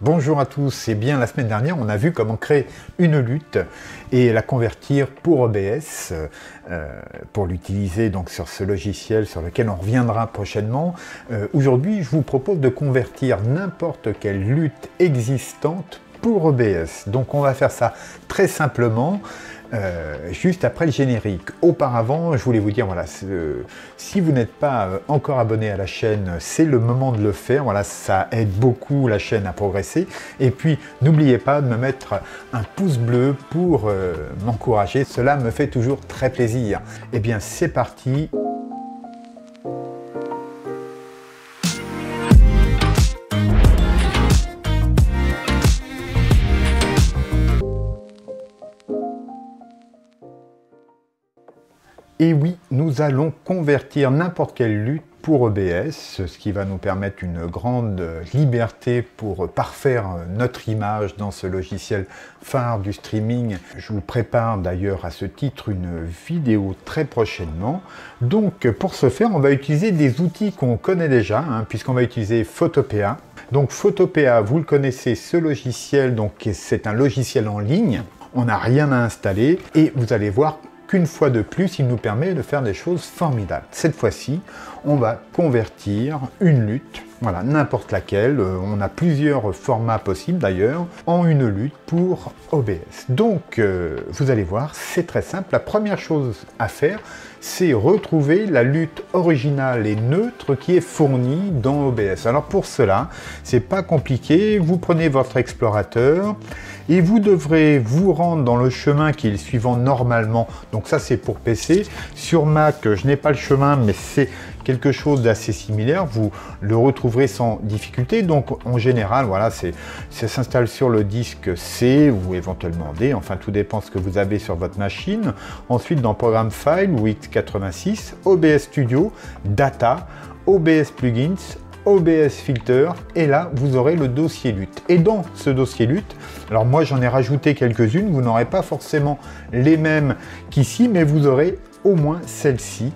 Bonjour à tous, et bien la semaine dernière on a vu comment créer une lutte et la convertir pour OBS, pour l'utiliser donc sur ce logiciel sur lequel on reviendra prochainement. Aujourd'hui je vous propose de convertir n'importe quelle lutte existante pour OBS. Donc on va faire ça très simplement. Juste après le générique. Auparavant, je voulais vous dire, voilà, si vous n'êtes pas encore abonné à la chaîne, c'est le moment de le faire. Voilà, ça aide beaucoup la chaîne à progresser. Et puis, n'oubliez pas de me mettre un pouce bleu pour m'encourager. Cela me fait toujours très plaisir. Eh bien, c'est parti. Et oui, nous allons convertir n'importe quelle lutte pour OBS, ce qui va nous permettre une grande liberté pour parfaire notre image dans ce logiciel phare du streaming. Je vous prépare d'ailleurs à ce titre une vidéo très prochainement. Donc pour ce faire, on va utiliser des outils qu'on connaît déjà, puisqu'on va utiliser Photopea. Donc Photopea, vous le connaissez, ce logiciel, donc c'est un logiciel en ligne. On n'a rien à installer et vous allez voir qu'une fois de plus, il nous permet de faire des choses formidables. Cette fois-ci, on va convertir une lutte, voilà, n'importe laquelle, on a plusieurs formats possibles d'ailleurs, en une lutte pour OBS. Donc, vous allez voir, c'est très simple. La première chose à faire, c'est retrouver la lutte originale et neutre qui est fournie dans OBS. Alors pour cela, c'est pas compliqué, vous prenez votre explorateur, et vous devrez vous rendre dans le chemin qui est le suivant normalement. Donc ça c'est pour PC. Sur Mac, je n'ai pas le chemin, mais c'est quelque chose d'assez similaire. Vous le retrouverez sans difficulté. Donc en général, voilà, ça s'installe sur le disque C ou éventuellement D. Enfin, tout dépend ce que vous avez sur votre machine. Ensuite, dans Programme File ou x86, OBS Studio, Data, OBS Plugins, OBS Filter, et là vous aurez le dossier lutte. Et dans ce dossier lutte, alors moi j'en ai rajouté quelques-unes, vous n'aurez pas forcément les mêmes qu'ici, mais vous aurez au moins celle-ci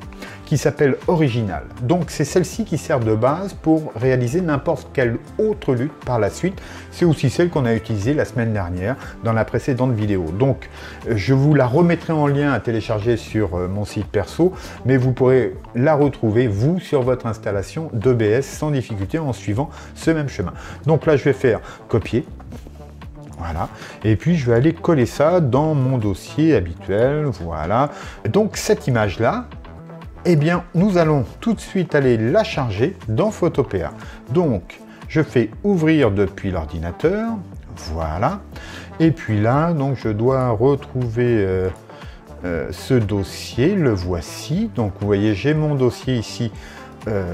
qui s'appelle Original. Donc c'est celle-ci qui sert de base pour réaliser n'importe quelle autre lutte par la suite. C'est aussi celle qu'on a utilisée la semaine dernière dans la précédente vidéo. Donc je vous la remettrai en lien à télécharger sur mon site perso, mais vous pourrez la retrouver vous sur votre installation d'OBS sans difficulté en suivant ce même chemin. Donc là je vais faire copier. Voilà, et puis je vais aller coller ça dans mon dossier habituel, voilà. Donc cette image-là, eh bien, nous allons tout de suite aller la charger dans Photopea. Donc, je fais ouvrir depuis l'ordinateur, voilà. Et puis là, donc je dois retrouver ce dossier, le voici. Donc vous voyez, j'ai mon dossier ici,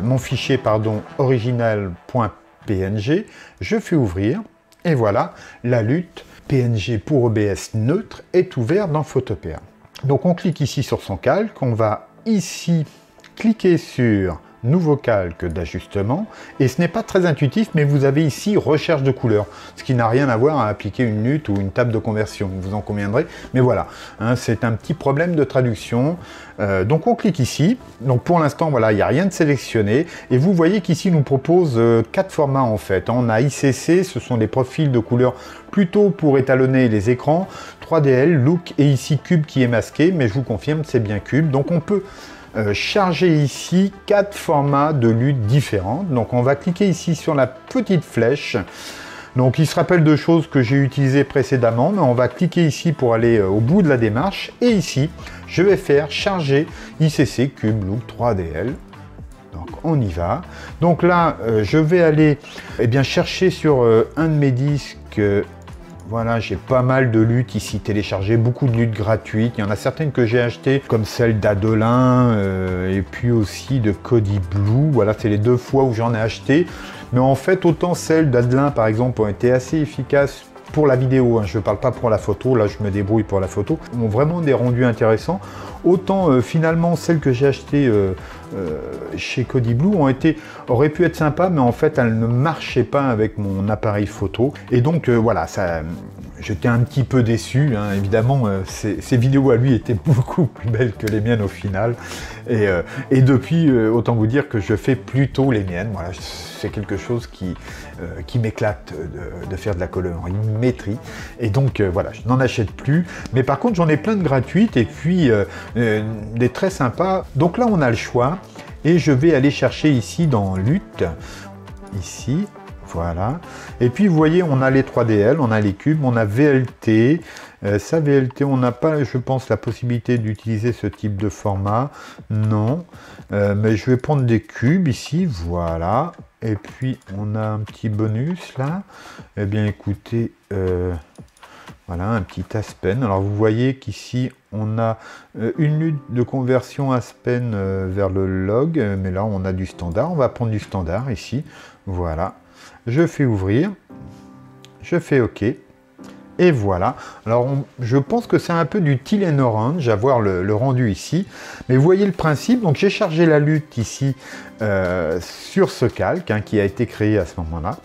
mon fichier, pardon, original.png. Je fais ouvrir. Et voilà, la lutte PNG pour OBS neutre est ouverte dans Photopea. Donc on clique ici sur son calque, on va ici cliquer sur nouveau calque d'ajustement, et ce n'est pas très intuitif, mais vous avez ici recherche de couleurs, ce qui n'a rien à voir à appliquer une lutte ou une table de conversion, vous en conviendrez, mais voilà, c'est un petit problème de traduction. Donc on clique ici, donc pour l'instant voilà, il n'y a rien de sélectionné, et vous voyez qu'ici nous propose 4 formats en fait. On a ICC, ce sont des profils de couleurs plutôt pour étalonner les écrans, 3DL, Look, et ici Cube qui est masqué, mais je vous confirme c'est bien Cube. Donc on peut charger ici 4 formats de lutte différentes. Donc on va cliquer ici sur la petite flèche. Donc il se rappelle de choses que j'ai utilisées précédemment, mais on va cliquer ici pour aller au bout de la démarche. Et ici, je vais faire charger ICC, Cube, Look, 3DL. Donc on y va. Donc là, je vais aller chercher sur un de mes disques. Voilà, j'ai pas mal de luttes ici téléchargées, beaucoup de luttes gratuites. Il y en a certaines que j'ai achetées, comme celle d'Adelin et puis aussi de Cody Blue. Voilà, c'est les 2 fois où j'en ai acheté. Mais en fait, autant celles d'Adelin, par exemple, ont été assez efficaces pour la vidéo. Je ne parle pas pour la photo, là je me débrouille pour la photo. Ont vraiment des rendus intéressants. Autant finalement celles que j'ai achetées chez Cody Blue auraient pu être sympas, mais en fait elles ne marchaient pas avec mon appareil photo. Et donc voilà, j'étais un petit peu déçu, hein. Évidemment, ses vidéos à lui étaient beaucoup plus belles que les miennes au final. Et depuis, autant vous dire que je fais plutôt les miennes. Voilà, c'est quelque chose qui m'éclate de faire de la colorimétrie. Et donc, voilà, je n'en achète plus. Mais par contre, j'en ai plein de gratuites et puis des très sympas. Donc là, on a le choix. Et je vais aller chercher ici dans Lutte, ici. Voilà. Et puis, vous voyez, on a les 3DL, on a les cubes, on a VLT. Ça, VLT, on n'a pas, je pense, la possibilité d'utiliser ce type de format. Non. Mais je vais prendre des cubes ici. Voilà. Et puis, on a un petit bonus là. Eh bien, écoutez, voilà, un petit Aspen. Alors, vous voyez qu'ici, on a une lutte de conversion Aspen vers le log. Mais là, on a du standard. On va prendre du standard ici. Voilà. Je fais ouvrir, je fais OK, et voilà. Alors, je pense que c'est un peu du teal and orange, à voir le rendu ici. Mais vous voyez le principe, donc j'ai chargé la lutte ici sur ce calque, hein, qui a été créé à ce moment-là.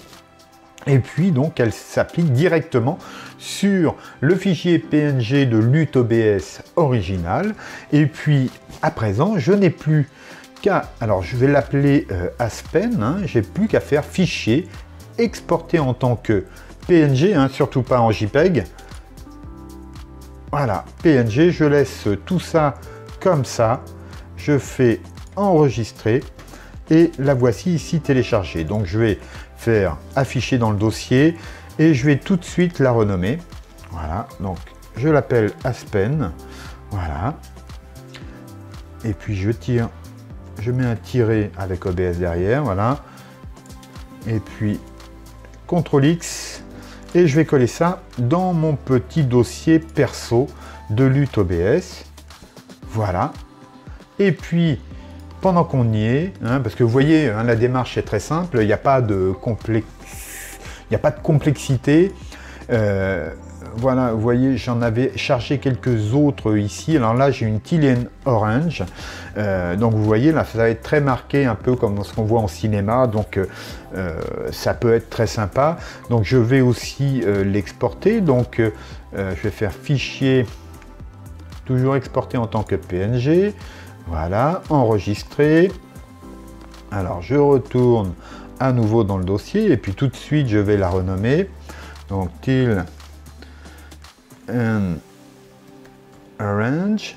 Et puis, donc, elle s'applique directement sur le fichier PNG de lutte OBS original. Et puis, à présent, je n'ai plus qu'à, alors je vais l'appeler Aspen, hein, j'ai plus qu'à faire fichier, exporter en tant que PNG, hein, surtout pas en JPEG. Voilà, PNG, je laisse tout ça comme ça, je fais enregistrer et la voici ici téléchargée. Donc je vais faire afficher dans le dossier et je vais tout de suite la renommer. Voilà, donc je l'appelle Aspen, voilà. Et puis je mets un tiret avec OBS derrière, voilà. Et puis CTRL X et je vais coller ça dans mon petit dossier perso de lutte OBS. Voilà. Et puis, pendant qu'on y est, hein, parce que vous voyez, hein, la démarche est très simple, il n'y a pas de complexité. Voilà, vous voyez, j'en avais chargé quelques autres ici. Alors là, j'ai une teal and orange. Donc vous voyez, là, ça va être très marqué, un peu comme ce qu'on voit en cinéma. Donc ça peut être très sympa. Donc je vais aussi l'exporter. Donc je vais faire fichier, toujours exporter en tant que PNG. Voilà, enregistrer. Alors je retourne à nouveau dans le dossier. Et puis tout de suite, je vais la renommer. Donc teal and orange,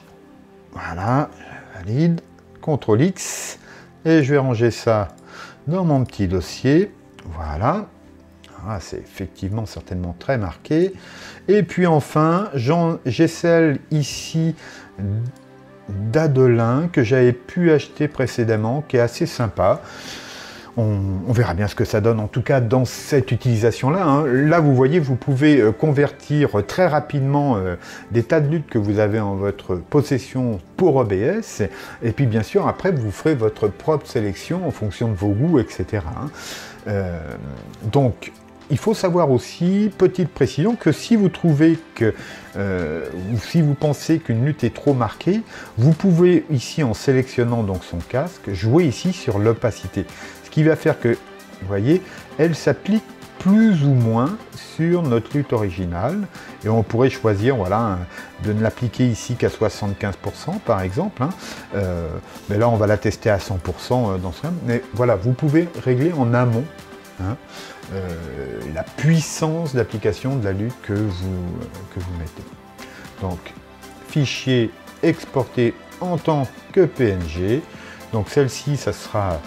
voilà, je valide, CTRL X, et je vais ranger ça dans mon petit dossier, voilà, ah, c'est effectivement certainement très marqué, et puis enfin, j'ai celle ici d'Adelin que j'avais pu acheter précédemment, qui est assez sympa. On verra bien ce que ça donne, en tout cas dans cette utilisation-là. Hein. Là, vous voyez, vous pouvez convertir très rapidement des tas de luttes que vous avez en votre possession pour OBS. Et puis, bien sûr, après, vous ferez votre propre sélection en fonction de vos goûts, etc. Hein. Donc, il faut savoir aussi, petite précision, que si vous trouvez que, si vous pensez qu'une lutte est trop marquée, vous pouvez ici, en sélectionnant donc son casque, jouer ici sur l'opacité. Ce qui va faire que, vous voyez, elle s'applique plus ou moins sur notre lutte originale. Et on pourrait choisir, voilà, de ne l'appliquer ici qu'à 75% par exemple. Hein. Mais là, on va la tester à 100% dans ce cas. Mais voilà, vous pouvez régler en amont, hein, la puissance d'application de la lutte que vous mettez. Donc, fichier exporté en tant que PNG. Donc, celle-ci, ça sera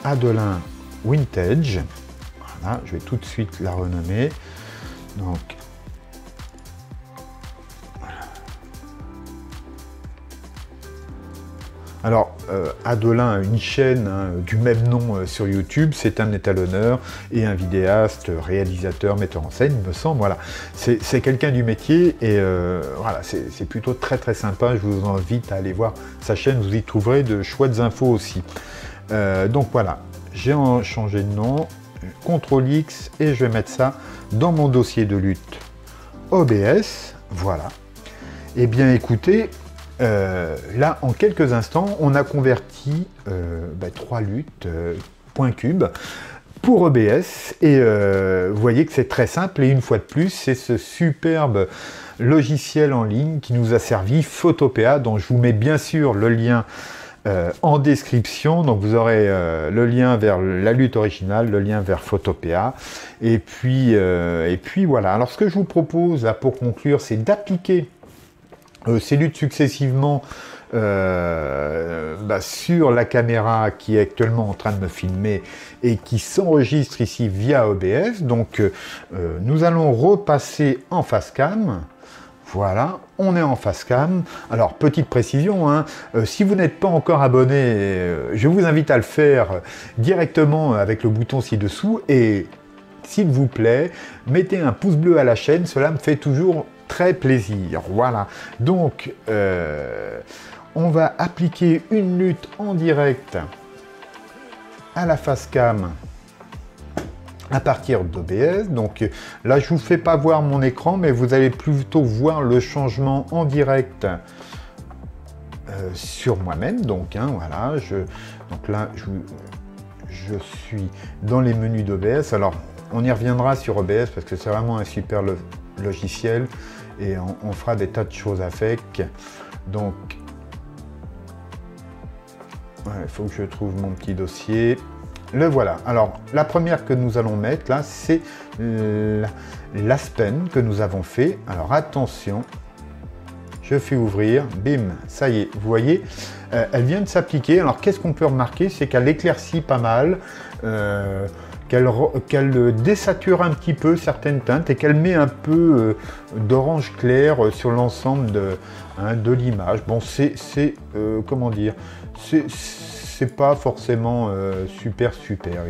Adelin Vintage. Voilà, je vais tout de suite la renommer. Donc, voilà. Alors, Adelin a une chaîne, hein, du même nom sur YouTube. C'est un étalonneur et un vidéaste, réalisateur, metteur en scène, il me semble. Voilà, c'est quelqu'un du métier et voilà, c'est plutôt très très sympa. Je vous invite à aller voir sa chaîne. Vous y trouverez de chouettes infos aussi. Donc voilà, j'ai changé de nom, CTRL X et je vais mettre ça dans mon dossier de lutte OBS. Voilà. Et bien écoutez, là en quelques instants, on a converti 3 luttes point cube pour EBS. Et vous voyez que c'est très simple. Et une fois de plus, c'est ce superbe logiciel en ligne qui nous a servi, Photopea, dont je vous mets bien sûr le lien en description. Donc vous aurez le lien vers la lutte originale, le lien vers Photopea. Et puis voilà. Alors ce que je vous propose là, pour conclure, c'est d'appliquer ces luttes successivement sur la caméra qui est actuellement en train de me filmer et qui s'enregistre ici via OBS. Donc nous allons repasser en face cam. Voilà, on est en face cam. Alors, petite précision, hein, si vous n'êtes pas encore abonné, je vous invite à le faire directement avec le bouton ci-dessous. Et s'il vous plaît, mettez un pouce bleu à la chaîne, cela me fait toujours très plaisir. Voilà, donc on va appliquer une lutte en direct à la face cam à partir d'OBS. Donc là, je ne vous fais pas voir mon écran, mais vous allez plutôt voir le changement en direct sur moi-même. Donc voilà, donc là, je suis dans les menus d'OBS. Alors, on y reviendra sur OBS parce que c'est vraiment un super logiciel et on fera des tas de choses avec. Donc, il faut que je trouve mon petit dossier. Le voilà. Alors, la première que nous allons mettre là, c'est l'Aspen que nous avons fait. Alors, attention, je fais ouvrir, bim, ça y est, vous voyez, elle vient de s'appliquer. Alors, qu'est-ce qu'on peut remarquer? C'est qu'elle éclaircit pas mal, qu'elle désature un petit peu certaines teintes et qu'elle met un peu d'orange clair sur l'ensemble de l'image. Bon, comment dire, c'est pas forcément super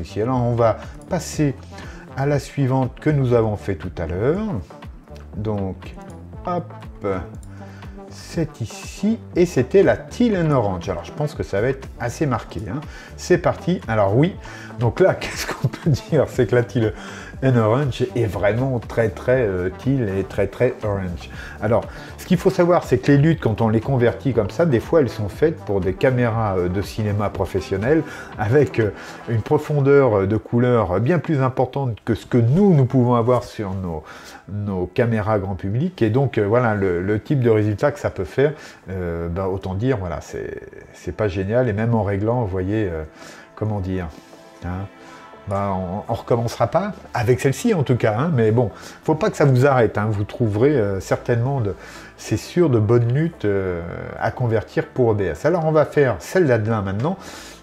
ici. Alors on va passer à la suivante que nous avons fait tout à l'heure. Donc hop, c'est ici et c'était la Teal and Orange. Alors je pense que ça va être assez marqué, hein. C'est parti. Alors oui, donc là qu'est-ce qu'on peut dire, c'est que la Teal and Orange est vraiment très teal et très orange. Alors ce qu'il faut savoir, c'est que les luttes, quand on les convertit comme ça, des fois elles sont faites pour des caméras de cinéma professionnelles avec une profondeur de couleur bien plus importante que ce que nous pouvons avoir sur nos caméras grand public. Et donc voilà le type de résultat que ça peut faire, autant dire, voilà, c'est pas génial. Et même en réglant, vous voyez, comment dire, hein, on recommencera pas, avec celle-ci en tout cas, hein, mais bon, faut pas que ça vous arrête, hein, vous trouverez certainement, c'est sûr, de bonnes luttes à convertir pour OBS. Alors on va faire celle d'Adelin maintenant,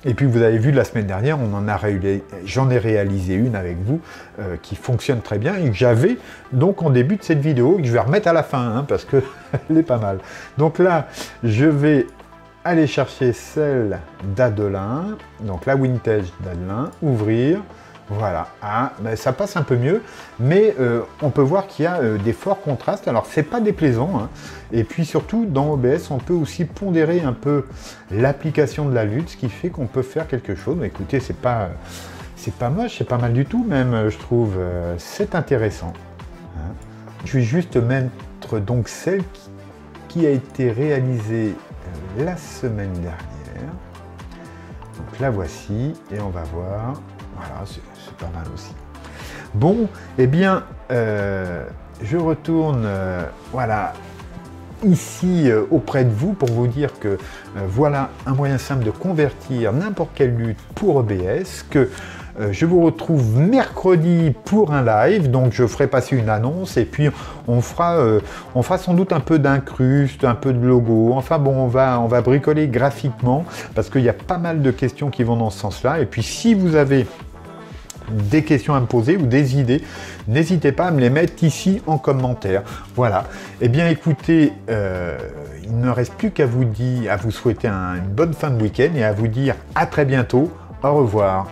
et puis vous avez vu la semaine dernière, j'en ai réalisé une avec vous qui fonctionne très bien, et que j'avais donc en début de cette vidéo, et que je vais remettre à la fin, hein, parce qu'elle est pas mal. Donc là, je vais aller chercher celle d'Adelin, donc la vintage d'Adelin, ouvrir, voilà, ben ça passe un peu mieux, mais on peut voir qu'il y a des forts contrastes. Alors c'est pas déplaisant, hein. Et puis surtout dans OBS on peut aussi pondérer un peu l'application de la lutte, ce qui fait qu'on peut faire quelque chose. Mais écoutez, c'est pas moche, c'est pas mal du tout même, je trouve, c'est intéressant, hein. Je vais juste mettre donc celle qui a été réalisée la semaine dernière. Donc la voici et on va voir. Voilà, c'est pas mal aussi. Bon, eh bien, je retourne voilà, ici auprès de vous pour vous dire que voilà un moyen simple de convertir n'importe quelle lutte pour OBS, que je vous retrouve mercredi pour un live, donc je ferai passer une annonce et puis on fera sans doute un peu d'incruste, un peu de logo, enfin bon, on va bricoler graphiquement parce qu'il y a pas mal de questions qui vont dans ce sens-là. Et puis si vous avez des questions à me poser ou des idées, n'hésitez pas à me les mettre ici en commentaire. Voilà, eh bien écoutez, il ne me reste plus qu'à vous souhaiter une bonne fin de week-end et à vous dire à très bientôt, au revoir.